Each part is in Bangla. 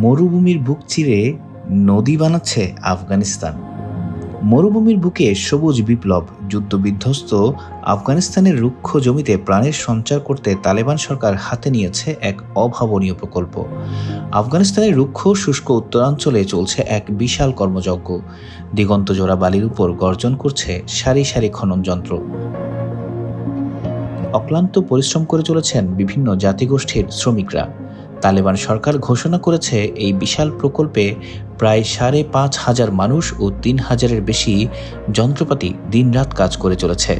মরুভূমির বুক চিরে নদী বানাচ্ছে আফগানিস্তান। মরুভূমির বুকে সবুজ বিপ্লব। যুদ্ধবিধ্বস্ত আফগানিস্তানের রুক্ষ জমিতে প্রাণের সঞ্চার করতে তালেবান সরকার হাতে নিয়েছে এক অভাবনীয় প্রকল্প। আফগানিস্তানের রুক্ষ শুষ্ক উত্তরাঞ্চলে চলছে এক বিশাল কর্মযজ্ঞ। দিগন্তজোড়া বালির উপর গর্জন করছে সারি সারি খনন যন্ত্র। অক্লান্ত পরিশ্রম করে চলেছেন বিভিন্ন জাতিগোষ্ঠীর শ্রমিকরা। তালেবান সরকার ঘোষণা করেছে এই বিশাল প্রকল্পে প্রায় ৫,৫০০ মানুষ ও ৩,০০০-এর বেশি যন্ত্রপাতি দিনরাত কাজ করে চলেছে।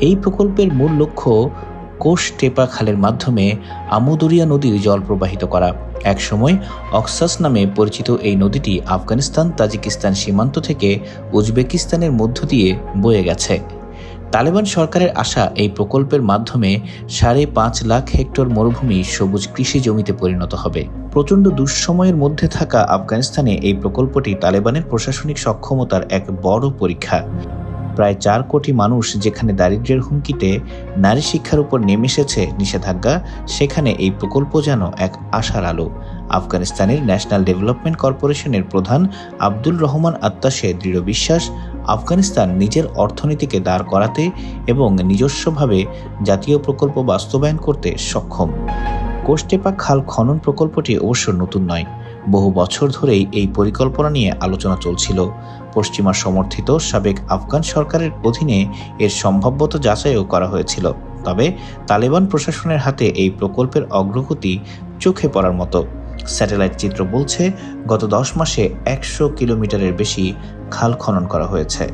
এই প্রকল্পের মূল লক্ষ্য কোষ-টেপা খালের মাধ্যমে আমুদরিয়া নদীর জল প্রবাহিত করা। একসময় অক্সাস নামে পরিচিত এই নদীটি আফগানিস্তান তাজিকিস্তান সীমান্ত থেকে উজবেকিস্তানের মধ্য দিয়ে বয়ে গেছে। তালেবান সরকারের আশা, এই প্রকল্পের মাধ্যমে ৫.৫ লাখ হেক্টর মরুভূমি সবুজ কৃষি জমিতে পরিণত হবে। প্রচণ্ড দুঃসময়ের মধ্যে থাকা আফগানিস্তানে এই প্রকল্পটি তালেবানের প্রশাসনিক সক্ষমতার এক বড় পরীক্ষা। প্রায় ৪ কোটি মানুষ যেখানে দারিদ্র্যের হুমকিতে নারী শিক্ষার উপর নেমে এসেছে নিষেধাজ্ঞা, সেখানে এই প্রকল্প যেন এক আশার আলো। আফগানিস্তানের ন্যাশনাল ডেভেলপমেন্ট কর্পোরেশনের প্রধান আব্দুল রহমান আত্তাশের দৃঢ় বিশ্বাস, আফগানিস্তান নিজের অর্থনীতিকে দাঁড় করাতে এবং নিজস্বভাবে জাতীয় প্রকল্প বাস্তবায়ন করতে সক্ষম। কোষ-টেপা খাল খনন প্রকল্পটি অবশ্য নতুন নয়। বহু বছর ধরেই এই পরিকল্পনা নিয়ে আলোচনা চলছিল। পশ্চিমা সমর্থিত সাবেক আফগান সরকারের অধীনে এর সম্ভাব্যতা যাচাইও করা হয়েছিল। তবে তালেবান প্রশাসনের হাতে এই প্রকল্পের অগ্রগতি চোখে পড়ার মতো। স্যাটেলাইট চিত্র বলছে, গত ১০ মাসে ১০০ কিলোমিটারের বেশি খাল খনন করা হয়েছে।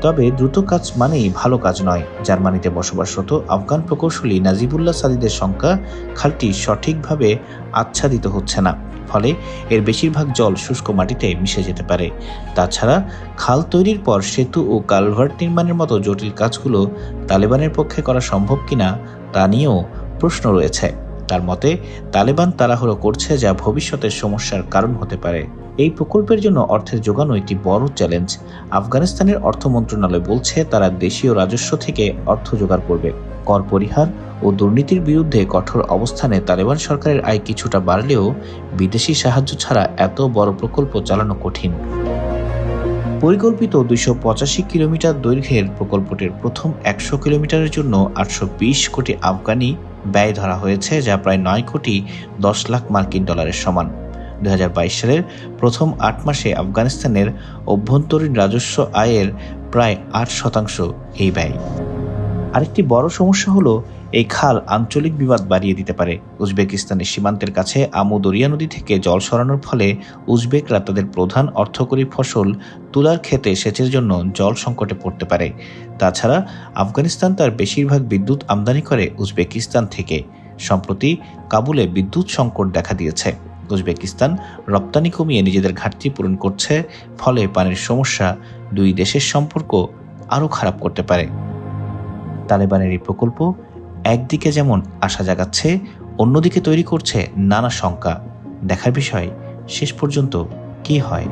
তবে দ্রুত কাজ মানেই ভালো কাজ নয়। জার্মানিতে বসবাসরত আফগান প্রকৌশলী নাজিবুল্লাহ সাদিদের শঙ্কা, খালটি সঠিকভাবে আচ্ছাদিত হচ্ছে না, ফলে এর বেশিরভাগ জল শুষ্ক মাটিতে মিশে যেতে পারে। তাছাড়া খাল তৈরির পর সেতু ও কালভার্ট নির্মাণের মতো জটিল কাজগুলো তালেবানের পক্ষে করা সম্ভব কিনা তা নিয়েও প্রশ্ন রয়েছে। তার মতে, তালেবান তাড়াহুড়ো করছে, যা ভবিষ্যতের সমস্যার কারণ হতে পারে। এই প্রকল্পের জন্য অর্থের যোগানো একটি বড় চ্যালেঞ্জ। আফগানিস্তানের অর্থ মন্ত্রণালয় বলছে, তারা দেশীয় রাজস্ব থেকে অর্থ জোগাড় করবে। কর পরিহার ও দুর্নীতির বিরুদ্ধে কঠোর অবস্থানে তালেবান সরকারের আয় কিছুটা বাড়লেও বিদেশি সাহায্য ছাড়া এত বড় প্রকল্প চালানো কঠিন। পরিকল্পিত ২৮৫ কিলোমিটার দৈর্ঘ্যের প্রকল্পটির প্রথম ১০০ কিলোমিটারের জন্য ৮২০ কোটি আফগানি ব্যয় ধরা হয়েছে, যা প্রায় ৯ কোটি ১০ লাখ মার্কিন ডলারের সমান। ২০২২ সালের প্রথম ৮ মাসে আফগানিস্তানের অভ্যন্তরীণ রাজস্ব আয়ের প্রায় ৮% এই ব্যয়। আরেকটি বড় সমস্যা হলো, এই খাল আঞ্চলিক বিবাদ বাড়িয়ে দিতে পারে। উজবেকিস্তানের সীমান্তের কাছে আমুদরিয়া নদী থেকে জল সরানোর ফলে উজবেকরা তাদের প্রধান অর্থকরী ফসল তুলার ক্ষেতে সেচের জন্য জল সংকটে পড়তে পারে। তাছাড়া আফগানিস্তান তার বেশিরভাগ বিদ্যুৎ আমদানি করে উজবেকিস্তান থেকে। সম্প্রতি কাবুলে বিদ্যুৎ সংকট দেখা দিয়েছে। উজবেকিস্তান রপ্তানি কমিয়ে নিজেদের ঘাটতি পূরণ করছে, ফলে পানির সমস্যা দুই দেশের সম্পর্ক আরও খারাপ করতে পারে। তালেবানের এই প্রকল্প একদিকে যেমন আশা জাগাচ্ছে, অন্যদিকে তৈরি করছে নানা শঙ্কা। দেখার বিষয় শেষ পর্যন্ত কি হয়।